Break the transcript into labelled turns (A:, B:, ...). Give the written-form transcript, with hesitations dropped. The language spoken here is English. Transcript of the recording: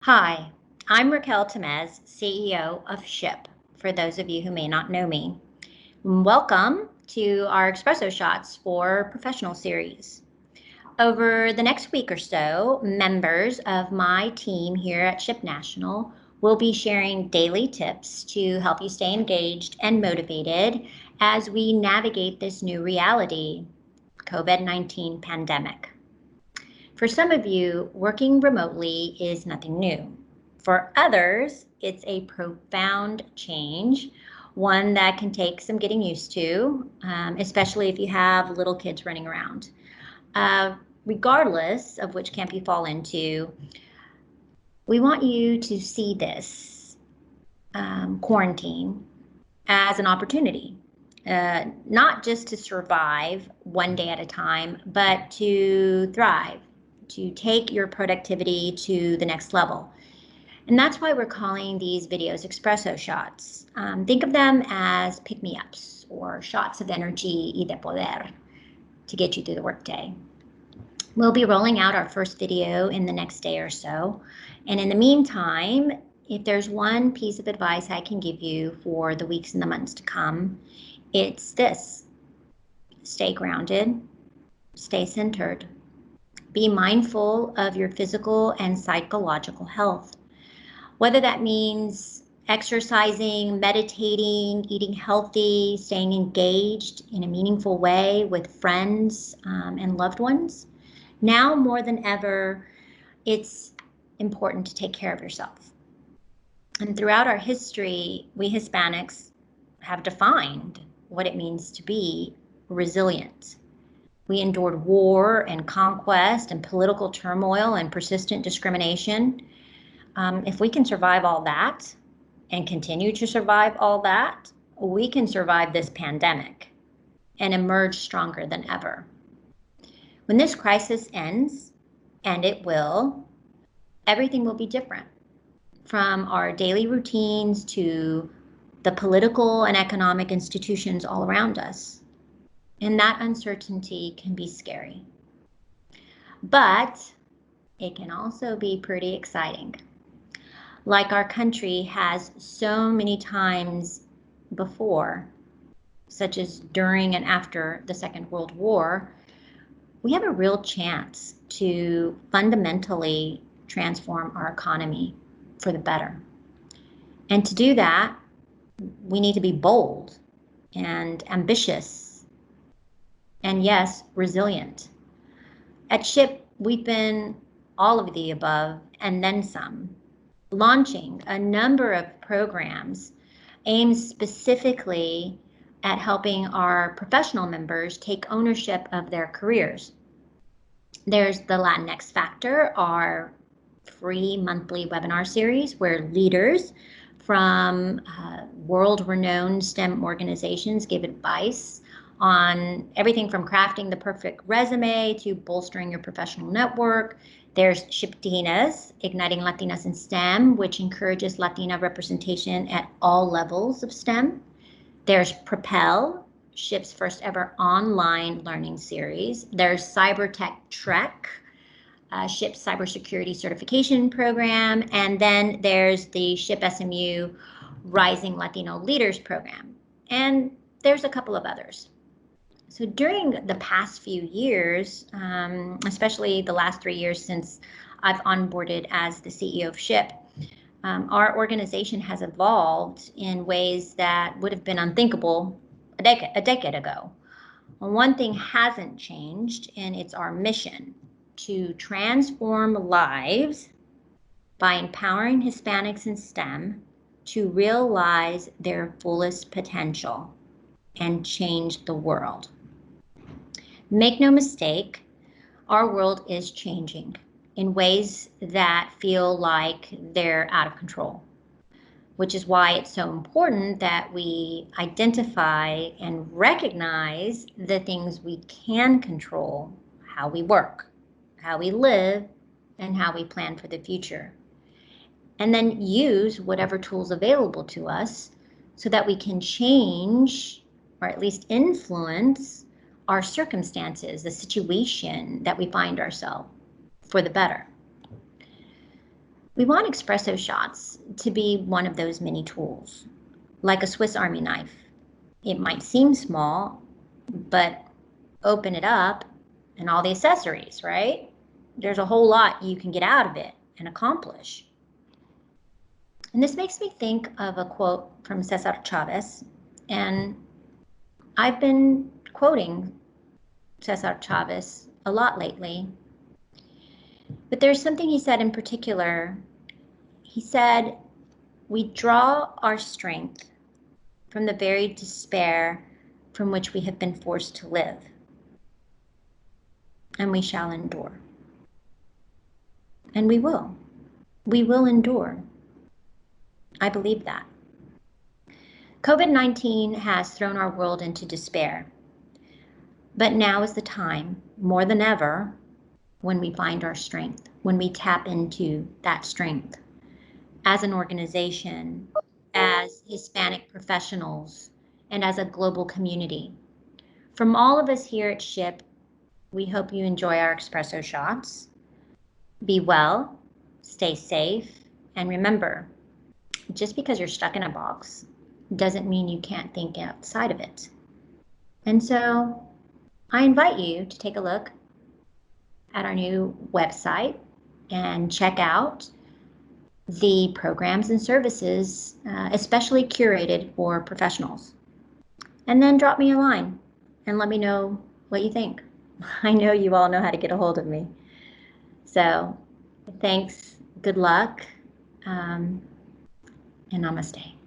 A: Hi, I'm Raquel Tamez, CEO of SHPE, for those of you who may not know me. Welcome to our Espresso Shots for Professional series. Over the next week or so, members of my team here at SHPE National will be sharing daily tips to help you stay engaged and motivated as we navigate this new reality, COVID-19 pandemic. For some of you, working remotely is nothing new. For others, it's a profound change, one that can take some getting used to, especially if you have little kids running around. Regardless of which camp you fall into, we want you to see this quarantine as an opportunity, not just to survive one day at a time, but to thrive, to take your productivity to the next level. And that's why we're calling these videos Espresso Shots. Think of them as pick-me-ups or shots of energy y de poder to get you through the workday. We'll be rolling out our first video in the next day or so. And in the meantime, if there's one piece of advice I can give you for the weeks and the months to come, it's this: stay grounded, stay centered, be mindful of your physical and psychological health. Whether that means exercising, meditating, eating healthy, staying engaged in a meaningful way with friends and loved ones, now more than ever, it's important to take care of yourself. And throughout our history, we Hispanics have defined what it means to be resilient. We endured war and conquest and political turmoil and persistent discrimination. If we can survive all that and continue to survive all that, we can survive this pandemic and emerge stronger than ever. When this crisis ends, and it will, everything will be different, from our daily routines to the political and economic institutions all around us. And that uncertainty can be scary. But it can also be pretty exciting. Like our country has so many times before, such as during and after the Second World War, we have a real chance to fundamentally transform our economy for the better. And to do that, we need to be bold and ambitious and, yes, resilient. At SHPE, we've been all of the above and then some, launching a number of programs aimed specifically at helping our professional members take ownership of their careers. There's the Latinx Factor, our free monthly webinar series where leaders from world-renowned STEM organizations give advice on everything from crafting the perfect resume to bolstering your professional network. There's SHPTINAS, Igniting Latinas in STEM, which encourages Latina representation at all levels of STEM. There's Propel, SHPE's first ever online learning series. There's CyberTech Trek, SHPE's cybersecurity certification program. And then there's the SHPE SMU Rising Latino Leaders program. And there's a couple of others. So during the past few years, especially the last 3 years since I've onboarded as the CEO of SHPE, our organization has evolved in ways that would have been unthinkable a decade ago. Well, one thing hasn't changed, and it's our mission to transform lives by empowering Hispanics in STEM to realize their fullest potential and change the world. Make no mistake, our world is changing in ways that feel like they're out of control, which is why it's so important that we identify and recognize the things we can control: how we work, how we live, and how we plan for the future. And then use whatever tools available to us so that we can change, or at least influence, our circumstances, the situation that we find ourselves, for the better. We want Espresso Shots to be one of those mini tools, like a Swiss Army knife. It might seem small, but open it up and all the accessories, right? There's a whole lot you can get out of it and accomplish. And this makes me think of a quote from Cesar Chavez, and I've been quoting Cesar Chavez a lot lately. But there's something he said in particular. He said, "We draw our strength from the very despair from which we have been forced to live, and we shall endure." And we will. We will endure. I believe that. COVID-19 has thrown our world into despair. But now is the time, more than ever, when we find our strength, when we tap into that strength as an organization, as Hispanic professionals, and as a global community. From all of us here at SHPE, we hope you enjoy our Espresso Shots. Be well, stay safe, and remember, just because you're stuck in a box doesn't mean you can't think outside of it. And so I invite you to take a look at our new website and check out the programs and services, especially curated for professionals. And then drop me a line and let me know what you think. I know you all know how to get a hold of me. So thanks, good luck, and namaste.